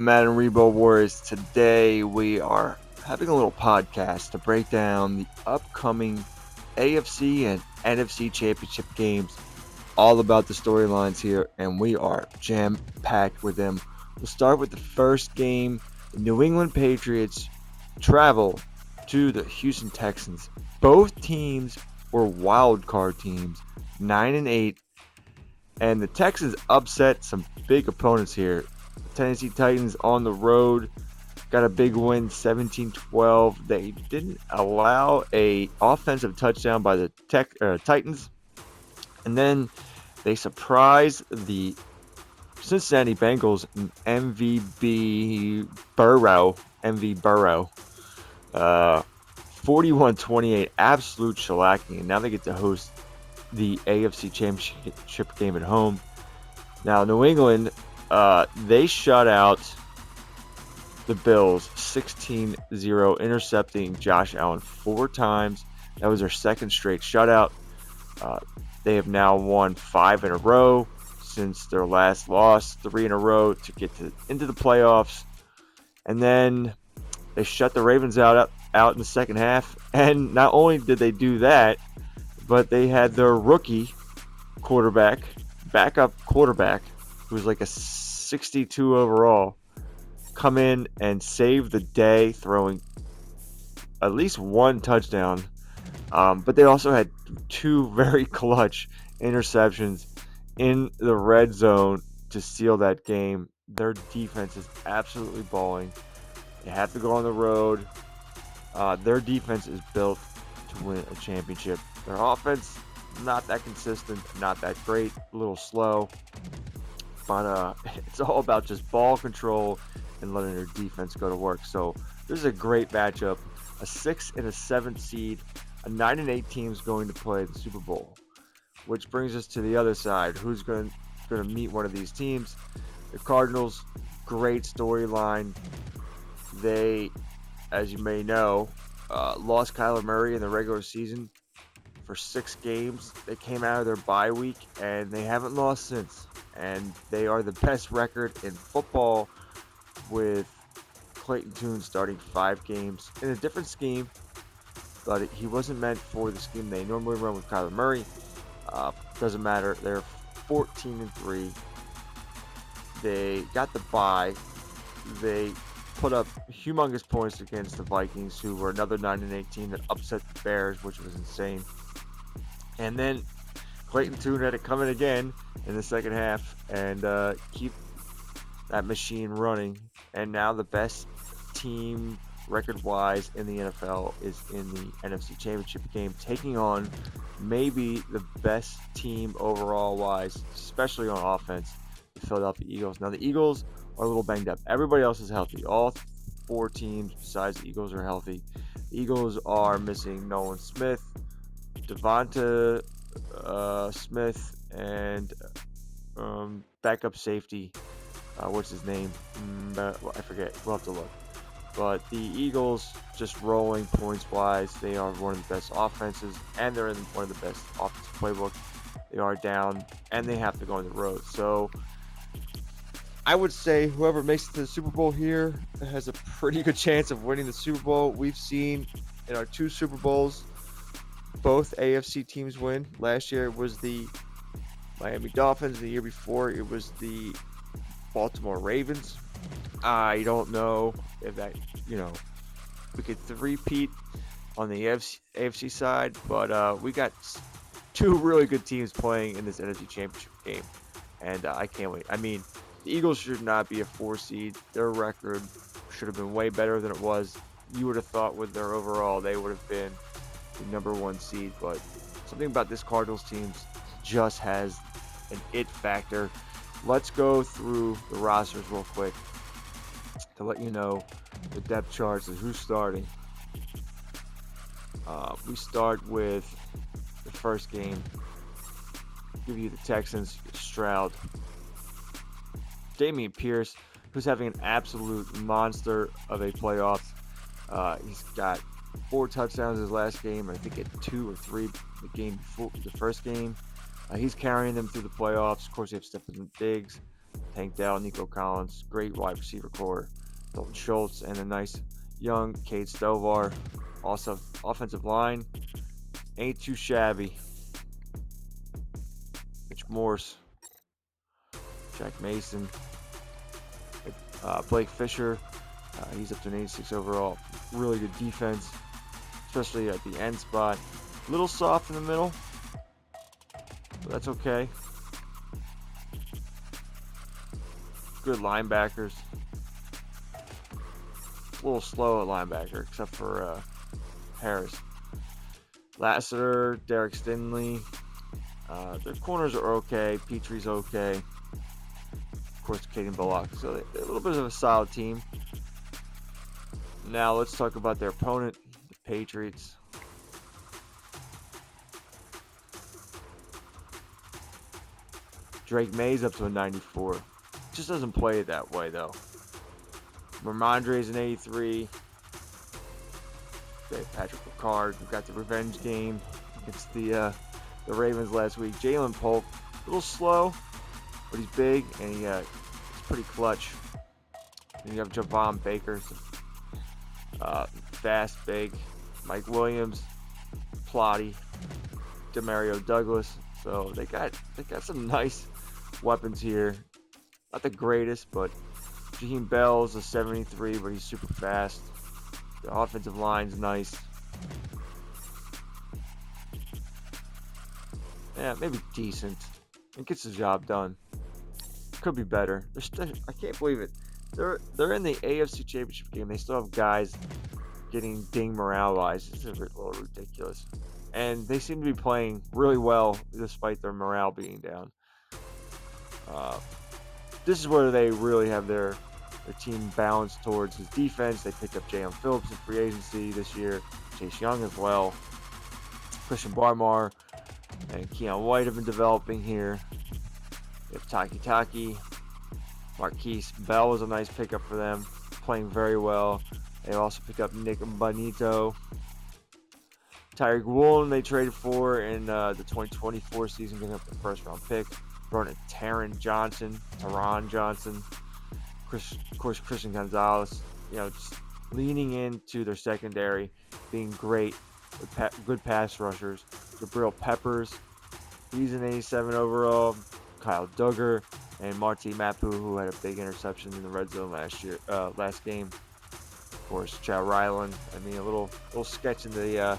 Madden Rebo Wars. Today we are having a little podcast to break down the upcoming AFC and NFC championship games. All about the storylines here, and we are jam packed with them. We'll start with the first game. The New England Patriots travel to the Houston Texans. Both teams were wild card teams, 9-8, and the Texans upset some big opponents here. Tennessee Titans on the road got a big win, 17-12. They didn't allow a offensive touchdown by the Titans, and then they surprised the Cincinnati Bengals and MV Burrow, uh, 41-28, absolute shellacking. And now they get to host the AFC Championship game at home. Now, New England, they shut out the Bills 16-0, intercepting Josh Allen 4 times. That was their second straight shutout. They have now won 5 in a row since their last loss, 3 in a row to get into the playoffs. And then they shut the Ravens out in the second half. And not only did they do that, but they had their rookie backup quarterback, who was like a 62 overall, come in and save the day, throwing at least 1 touchdown. But they also had 2 very clutch interceptions in the red zone to seal that game. Their defense is absolutely balling. They have to go on the road. Their defense is built to win a championship. Their offense, not that consistent, not that great, a little slow. But it's all about just ball control and letting their defense go to work. So this is a great matchup. A 6 and a 7 seed, a 9-8 team's going to play the Super Bowl. Which brings us to the other side. Who's going to meet one of these teams? The Cardinals, great storyline. They, as you may know, lost Kyler Murray in the regular season for 6 games. They came out of their bye week, and they haven't lost since. And they are the best record in football, with Clayton Tune starting 5 games in a different scheme, but he wasn't meant for the scheme they normally run with Kyler Murray. Doesn't matter. They're 14-3. They got the bye. They put up humongous points against the Vikings, who were another 9-8 team that upset the Bears, which was insane. And then Clayton Tune had it coming again in the second half and keep that machine running. And now the best team record-wise in the NFL is in the NFC Championship game, taking on maybe the best team overall-wise, especially on offense, the Philadelphia Eagles. Now, the Eagles are a little banged up. Everybody else is healthy. All 4 teams besides the Eagles are healthy. The Eagles are missing Nolan Smith, Devonta Smith, and backup safety. What's his name? I forget. We'll have to look. But the Eagles, just rolling points-wise, they are one of the best offenses, and they're in one of the best offensive playbooks. They are down, and they have to go on the road. So I would say whoever makes it to the Super Bowl here has a pretty good chance of winning the Super Bowl. We've seen in our 2 Super Bowls, both AFC teams win. Last year it was the Miami Dolphins. The year before it was the Baltimore Ravens. I don't know if that, we could three-peat on the AFC side, but we got 2 really good teams playing in this NFC Championship game, and I can't wait. I mean, the Eagles should not be a 4 seed. Their record should have been way better than it was. You would have thought with their overall, they would have been the number 1 seed, but something about this Cardinals team just has an it factor. Let's go through the rosters real quick to let you know the depth charts and who's starting. We start with the first game. Give you the Texans, Stroud. Dameon Pierce, who's having an absolute monster of a playoff. He's got 4 touchdowns his last game. I think he had 2 or 3 the game before the first game. He's carrying them through the playoffs. Of course, they have Stephen Diggs. Tank Dell, Nico Collins, great wide receiver core. Dalton Schultz, and a nice young Cade Stovar. Also, offensive line ain't too shabby. Mitch Morse, Jack Mason, Blake Fisher. He's up to an 86 overall. Really good defense, especially at the end spot. A little soft in the middle, but that's okay. Good linebackers. A little slow at linebacker, except for Harris. Lassiter, Derek Stinley. Their corners are okay. Petrie's okay. Of course, Caden Bullock. So they're a little bit of a solid team. Now let's talk about their opponent, the Patriots. Drake May's up to a 94. Just doesn't play it that way though. Ramondre's an 83. Okay, Patrick Ricard. We've got the revenge game against the Ravens last week. Jalen Polk, a little slow, but he's big and he's pretty clutch. And you have Javon Baker, fast, big. Mike Williams, plotty. Demario Douglas. So they got some nice weapons here. Not the greatest, but Jaheim Bell's a 73, but he's super fast. The offensive line's nice. Yeah, maybe decent. It gets the job done. Could be better. I can't believe it. They're in the AFC Championship game. They still have guys getting ding morale-wise. It's a little ridiculous. And they seem to be playing really well despite their morale being down. This is where they really have their team balanced towards his defense. They picked up Jalen Phillips in free agency this year. Chase Young as well. Christian Barmore and Keon White have been developing here. They have Taki. Marquise Bell was a nice pickup for them, playing very well. They also picked up Nick Bonito. Tyreek Woolen they traded for in the 2024 season, giving up the first round pick. Brought in Taron Johnson. Of course, Christian Gonzalez. Just leaning into their secondary, being great with good pass rushers. Jabril Peppers, he's an 87 overall. Kyle Duggar and Marty Mapu, who had a big interception in the red zone last game. Of course, Chad Ryland. I mean, a little sketch in the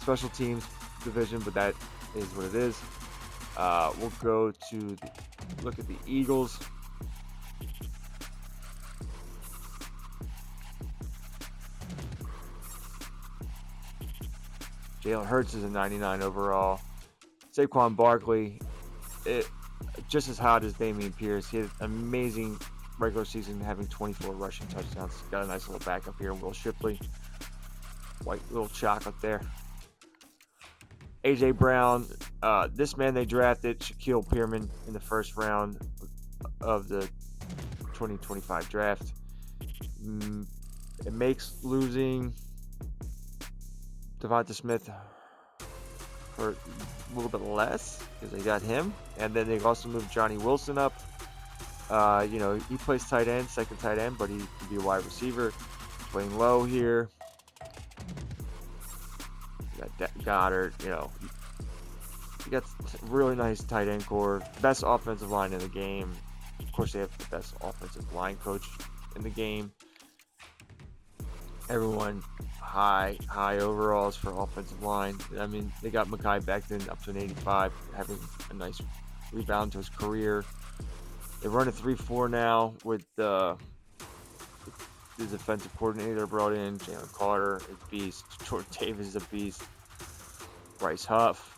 special teams division, but that is what it is. We'll go to look at the Eagles. Jalen Hurts is a 99 overall. Saquon Barkley, just as hot as Dameon Pierce. He had an amazing regular season, having 24 rushing touchdowns. Got a nice little backup here. Will Shipley, white little chocolate there. A.J. Brown, this man they drafted, Shaquille Pearman, in the first round of the 2025 draft. It makes losing Devonta Smith hurt a little bit less because they got him, and then they also moved Johnny Wilson up. He plays tight end, second tight end, but he can be a wide receiver. Playing low here. Goddard, you got really nice tight end core, best offensive line in the game. Of course, they have the best offensive line coach in the game. Everyone high overalls for offensive line. I mean, they got Mekhi Becton up to an 85, having a nice rebound to his career. They run a 3-4 now with the defensive coordinator brought in. Jalen Carter is a beast. Jordan Davis is a beast. Bryce Huff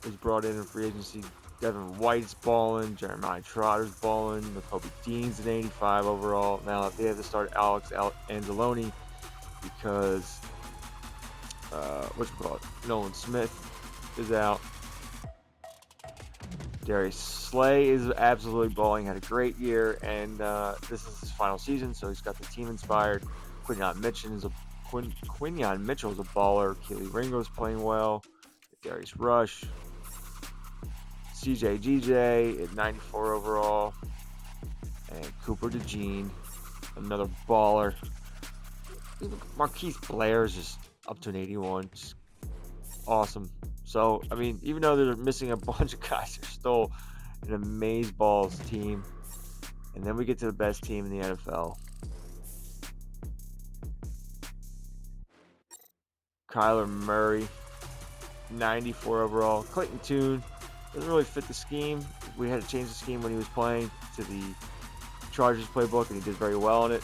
is brought in free agency. Devin White's balling. Jeremiah Trotter's balling. Nakobe Dean's an 85 overall. Now they have to start Alex Anzalone because Nolan Smith is out. Darius Slay is absolutely balling. Had a great year, and this is his final season, so he's got the team inspired. Quinyon Mitchell is a baller. Keely Ringo's playing well. Darius Rush. GJ at 94 overall. And Cooper DeJean, another baller. Marquise Blair is just up to an 81. Just awesome. So, I mean, even though they're missing a bunch of guys, they're still an amazeballs team. And then we get to the best team in the NFL. Kyler Murray, 94 overall. Clayton Tune doesn't really fit the scheme. We had to change the scheme when he was playing to the Chargers playbook, and he did very well in it.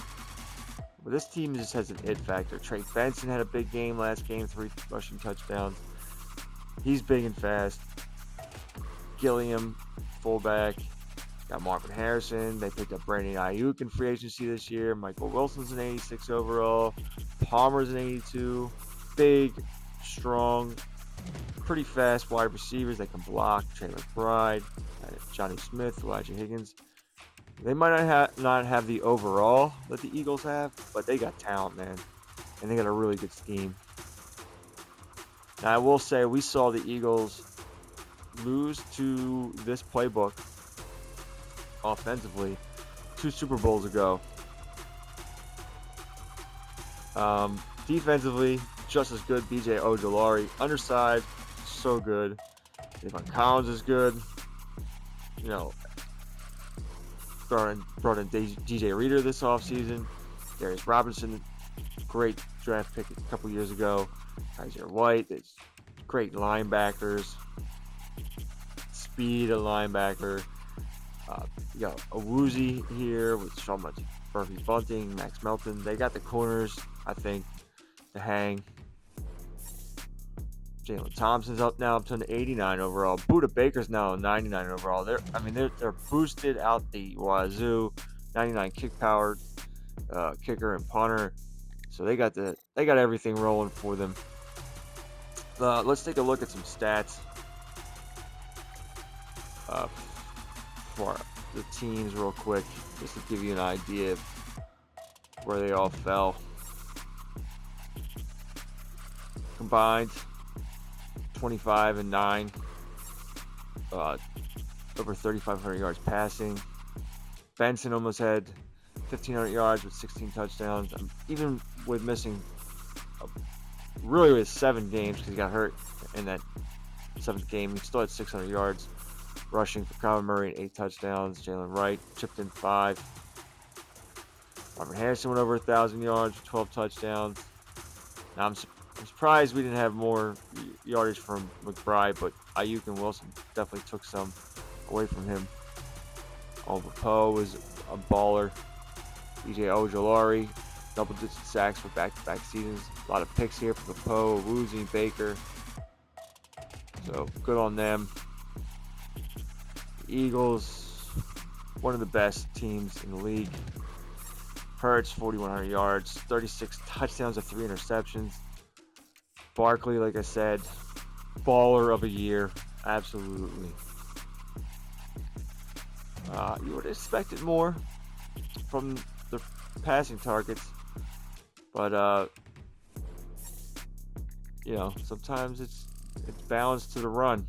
But this team just has an it factor. Trey Benson had a big game last game, 3 rushing touchdowns. He's big and fast. Gilliam, fullback. Got Marvin Harrison. They picked up Brandon Ayuk in free agency this year. Michael Wilson's an 86 overall. Palmer's an 82. Big, strong, pretty fast wide receivers. They can block. Trey McBride, Johnny Smith, Elijah Higgins. They might not have the overall that the Eagles have, but they got talent, man. And they got a really good scheme. Now, I will say we saw the Eagles lose to this playbook offensively 2 Super Bowls ago. Defensively, just as good. BJ Ojolari, undersized, so good. Davon Collins is good. You know, brought in DJ Reader this offseason. Darius Robinson, great draft pick a couple years ago. Kaiser White, it's great linebackers. Speed of linebacker. You got a Woozy here with Sean Murphy Bunting, Max Melton. They got the corners, I think, to hang. Jalen Thompson's up to an 89 overall. Buda Baker's now a 99 overall. They're boosted out the wazoo. 99 kick power, kicker and punter. So they got everything rolling for them. Let's take a look at some stats for the teams real quick, just to give you an idea of where they all fell. Combined 25 and 9, over 3,500 yards passing. Benson almost had 1,500 yards with 16 touchdowns. Even with missing really with 7 games because he got hurt in that 7th game, he still had 600 yards rushing for Kyler Murray and 8 touchdowns. Jalen Wright chipped in 5. Marvin Harrison went over 1,000 yards with 12 touchdowns. Now I'm surprised we didn't have more yardage from McBride, but Ayuk and Wilson definitely took some away from him. Oliver Poe was a baller. BJ Ojolari, double-digit sacks for back-to-back seasons. A lot of picks here for the Poe, Woozy, Baker. So good on them. The Eagles, one of the best teams in the league. Hurts, 4,100 yards, 36 touchdowns to 3 interceptions. Barkley, like I said, baller of a year, absolutely. You would have expected more from the passing targets, but sometimes it's balanced to the run.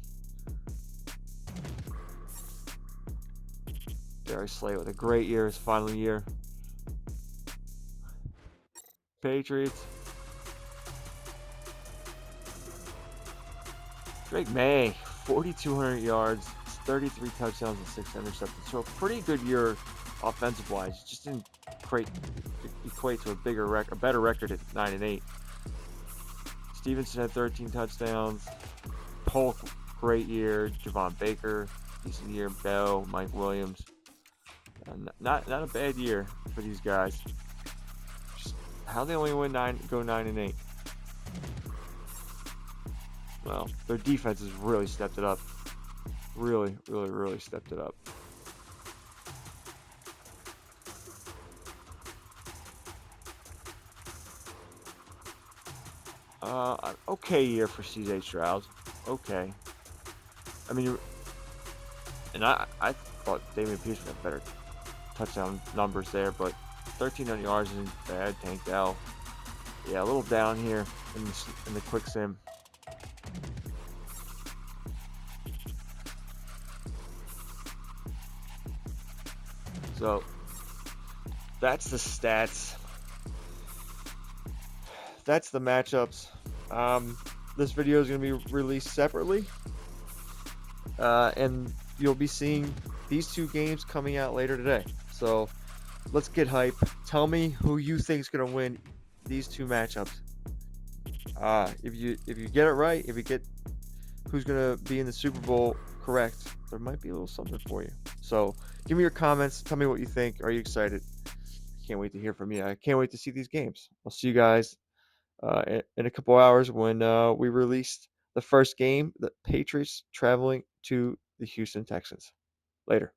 Darius Slay with a great year, his final year. Patriots. Drake May, 4,200 yards, 33 touchdowns and 6 interceptions. So a pretty good year offensive-wise. Just didn't equate to a better record at 9-8. Stevenson had 13 touchdowns. Polk, great year. Javon Baker, decent year. Bell, Mike Williams. Not a bad year for these guys. Just how they only go 9-8. Well, their defense has really stepped it up. Really, really, really stepped it up. Okay year for CJ Stroud. Okay. I mean, and I thought Damian Pierce had better touchdown numbers there, but 1,300 yards isn't bad. Tank Dell. Yeah, a little down here in the quick sim. So that's the stats. That's the matchups. This video is going to be released separately, and you'll be seeing these two games coming out later today. So let's get hype. Tell me who you think is going to win these two matchups. If you get it right, if you get who's going to be in the Super Bowl correct, there might be a little something for you. So give me your comments. Tell me what you think. Are you excited? Can't wait to hear from you. I can't wait to see these games. I'll see you guys in a couple hours when we released the first game, the Patriots traveling to the Houston Texans. Later.